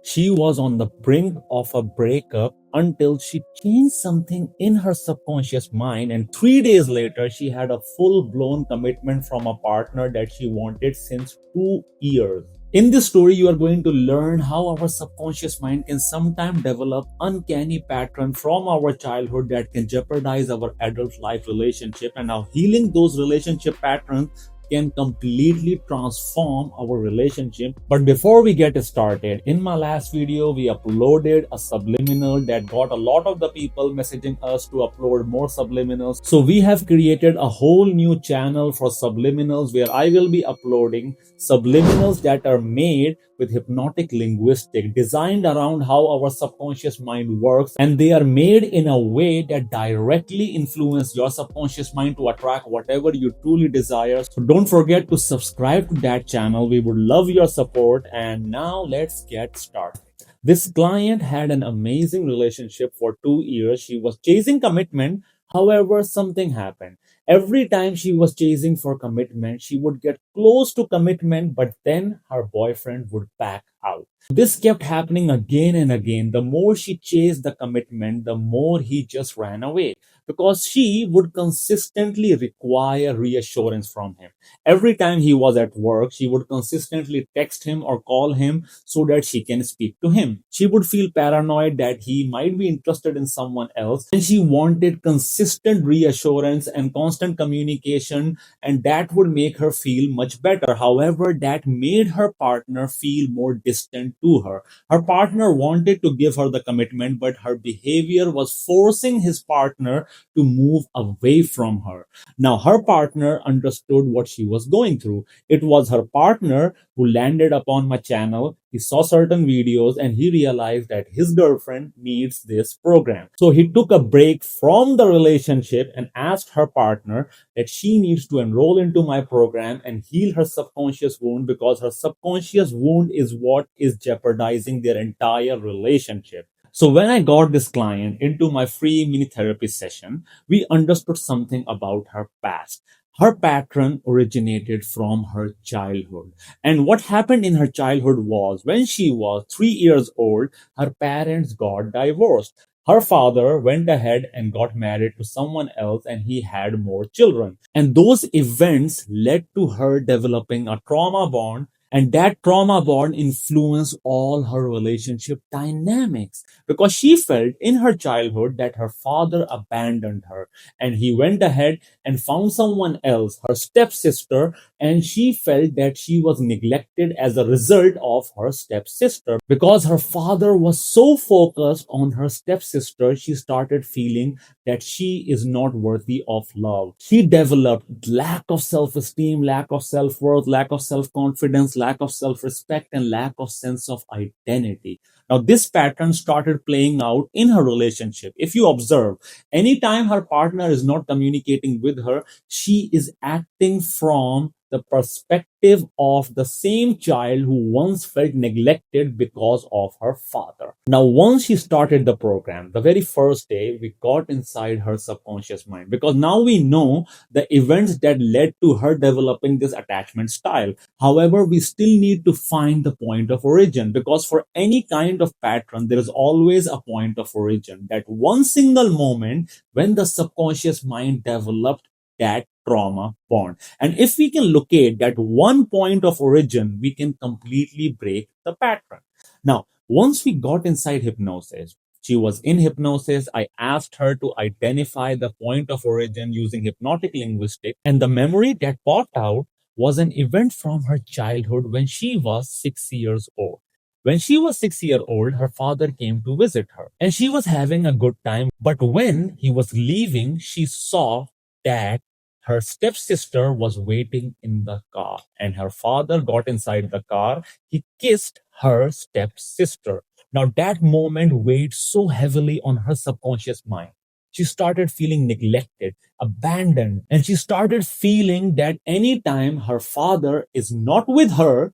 She was on the brink of a breakup until she changed something in her subconscious mind, and 3 days later, she had a full blown commitment from a partner that she wanted since 2 years. In this story, you are going to learn how our subconscious mind can sometimes develop uncanny patterns from our childhood that can jeopardize our adult life relationship, and how healing those relationship patterns can completely transform our relationship. But before we get started, in my last video, we uploaded a subliminal that got a lot of the people messaging us to upload more subliminals. So we have created a whole new channel for subliminals where I will be uploading subliminals that are made with hypnotic linguistics, designed around how our subconscious mind works, and they are made in a way that directly influence your subconscious mind to attract whatever you truly desire. So don't forget to subscribe to that channel. We would love your support. And now let's get started. This client had an amazing relationship for 2 years. She was chasing commitment. However, something happened. Every time she was chasing for commitment, she would get close to commitment, but then her boyfriend would back out. This kept happening again and again. The more she chased the commitment, the more he just ran away, because she would consistently require reassurance from him. Every time he was at work, she would consistently text him or call him so that she can speak to him. She would feel paranoid that he might be interested in someone else, and she wanted consistent reassurance and constant communication, and that would make her feel much better. However, that made her partner feel more distant to her. Her partner wanted to give her the commitment, but her behavior was forcing his partner to move away from her. Now, her partner understood what she was going through. It was her partner who landed upon my channel. He saw certain videos and he realized that his girlfriend needs this program. So he took a break from the relationship and asked her partner that she needs to enroll into my program and heal her subconscious wound, because her subconscious wound is what is jeopardizing their entire relationship. So when I got this client into my free mini therapy session, we understood something about her past. Her pattern originated from her childhood. And what happened in her childhood was, when she was 3 years old, her parents got divorced. Her father went ahead and got married to someone else, and he had more children. And those events led to her developing a trauma bond, and that trauma bond influenced all her relationship dynamics, because she felt in her childhood that her father abandoned her, and he went ahead and found someone else, her stepsister, and she felt that she was neglected as a result of her stepsister. Because her father was so focused on her stepsister, she started feeling that she is not worthy of love. She developed lack of self-esteem, lack of self-worth, lack of self-confidence, lack of self-respect, and lack of sense of identity. Now, this pattern started playing out in her relationship. If you observe, anytime her partner is not communicating with her, she is acting from the perspective of the same child who once felt neglected because of her father. Now, once she started the program, the very first day, we got inside her subconscious mind, because now we know the events that led to her developing this attachment style. However, we still need to find the point of origin, because for any kind of pattern, there is always a point of origin. That one single moment when the subconscious mind developed that trauma bond. And if we can locate that one point of origin, we can completely break the pattern. Now, once we got inside hypnosis, she was in hypnosis. I asked her to identify the point of origin using hypnotic linguistics, and the memory that popped out was an event from her childhood when she was 6 years old. When she was 6 years old, her father came to visit her and she was having a good time. But when he was leaving, she saw that her stepsister was waiting in the car, and her father got inside the car. He kissed her stepsister. Now, that moment weighed so heavily on her subconscious mind. She started feeling neglected, abandoned, and she started feeling that anytime her father is not with her,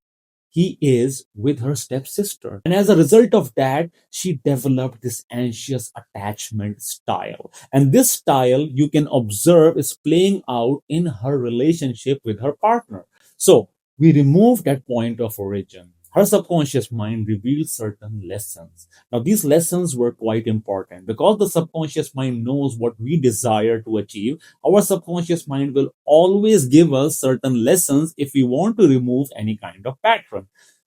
he is with her stepsister. And as a result of that, she developed this anxious attachment style. And this style, you can observe, is playing out in her relationship with her partner. So we remove that point of origin. her subconscious mind revealed certain lessons. Now, these lessons were quite important because the subconscious mind knows what we desire to achieve. Our subconscious mind will always give us certain lessons if we want to remove any kind of pattern.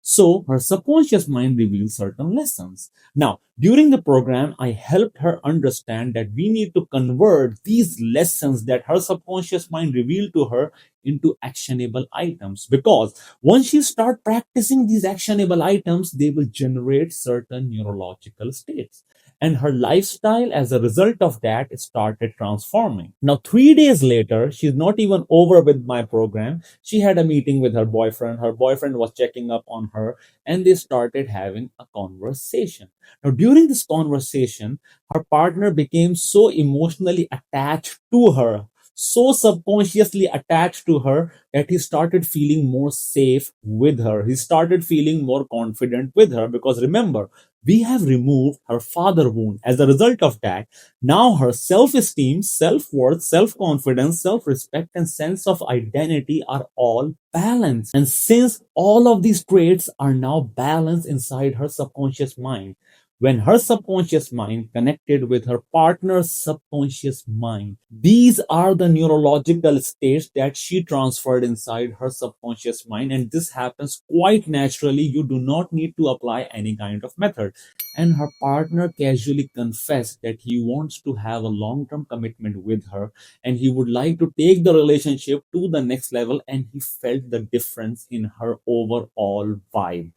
So her subconscious mind reveals certain lessons. Now, during the program, I helped her understand that we need to convert these lessons that her subconscious mind revealed to her into actionable items, because once she start practicing these actionable items, they will generate certain neurological states, and her lifestyle as a result of that started transforming. Now 3 days later, she's not even over with my program. She had a meeting with her boyfriend was checking up on her, and they started having a conversation. Now during this conversation, her partner became so emotionally attached to her, so subconsciously attached to her, that he started feeling more safe with her. He started feeling more confident with her, because remember, we have removed her father wound. As a result of that, now her self esteem, self worth, self confidence, self respect, and sense of identity are all balanced. And since all of these traits are now balanced inside her subconscious mind, when her subconscious mind connected with her partner's subconscious mind, these are the neurological states that she transferred inside her subconscious mind. And this happens quite naturally. You do not need to apply any kind of method. And her partner casually confessed that he wants to have a long term commitment with her, and he would like to take the relationship to the next level. And he felt the difference in her overall vibe.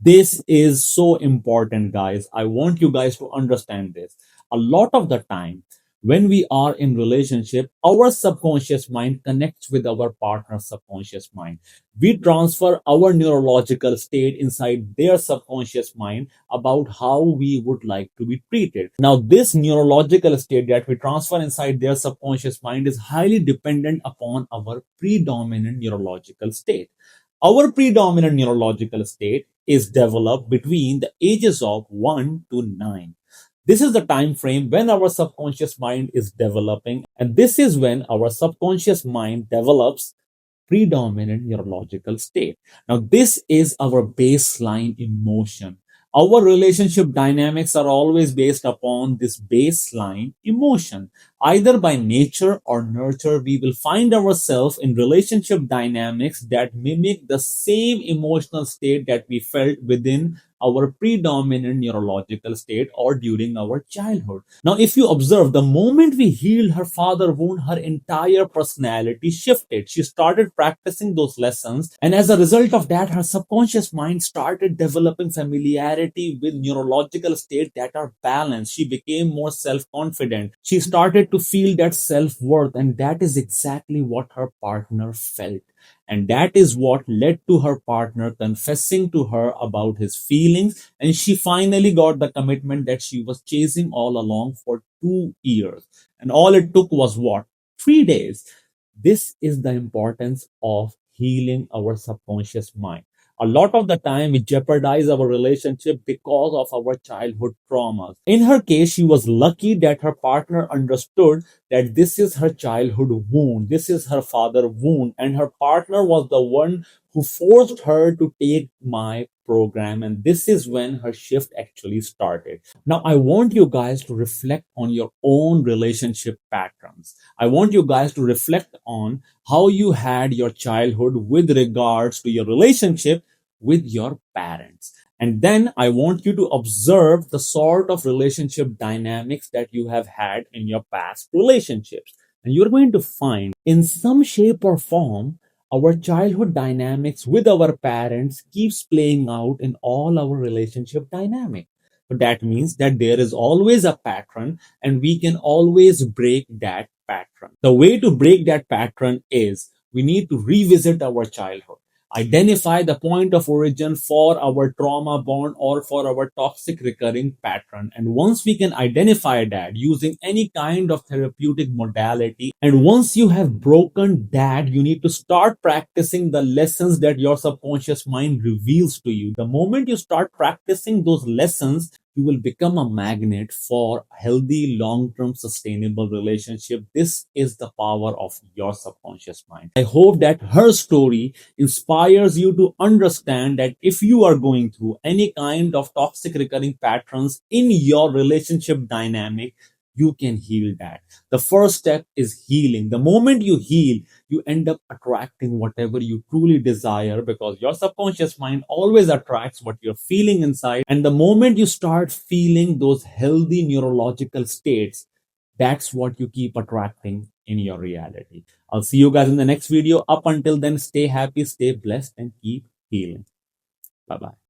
This is so important, guys. I want you guys to understand this. A lot of the time, when we are in relationship, our subconscious mind connects with our partner's subconscious mind. We transfer our neurological state inside their subconscious mind about how we would like to be treated. Now, this neurological state that we transfer inside their subconscious mind is highly dependent upon our predominant neurological state. Our predominant neurological state is developed between the ages of 1 to 9. This is the time frame when our subconscious mind is developing, and this is when our subconscious mind develops predominant neurological state. Now, this is our baseline emotion. Our relationship dynamics are always based upon this baseline emotion. Either by nature or nurture, we will find ourselves in relationship dynamics that mimic the same emotional state that we felt within our predominant neurological state or during our childhood. Now, if you observe, the moment we healed her father wound, her entire personality shifted. She started practicing those lessons, and as a result of that, her subconscious mind started developing familiarity with neurological states that are balanced. She became more self-confident. She started to feel that self-worth, and that is exactly what her partner felt. And that is what led to her partner confessing to her about his feelings. And she finally got the commitment that she was chasing all along for 2 years. And all it took was what? 3 days. This is the importance of healing our subconscious mind. A lot of the time, we jeopardize our relationship because of our childhood traumas. In her case, she was lucky that her partner understood that this is her childhood wound, this is her father wound, and her partner was the one who forced her to take my program. And this is when her shift actually started. Now, I want you guys to reflect on your own relationship patterns. I want you guys to reflect on how you had your childhood with regards to your relationship with your parents. And then I want you to observe the sort of relationship dynamics that you have had in your past relationships. And you're going to find in some shape or form, our childhood dynamics with our parents keeps playing out in all our relationship dynamics. So that means that there is always a pattern, and we can always break that pattern. The way to break that pattern is we need to revisit our childhood, identify the point of origin for our trauma bond or for our toxic recurring pattern. And once we can identify that using any kind of therapeutic modality, and once you have broken that, you need to start practicing the lessons that your subconscious mind reveals to you. The moment you start practicing those lessons, you will become a magnet for healthy, long-term, sustainable relationship. This is the power of your subconscious mind. I hope that her story inspires you to understand that if you are going through any kind of toxic recurring patterns in your relationship dynamic, you can heal that. The first step is healing. The moment you heal, you end up attracting whatever you truly desire, because your subconscious mind always attracts what you're feeling inside. And the moment you start feeling those healthy neurological states, that's what you keep attracting in your reality. I'll see you guys in the next video. Up until then, stay happy, stay blessed, and keep healing. Bye bye.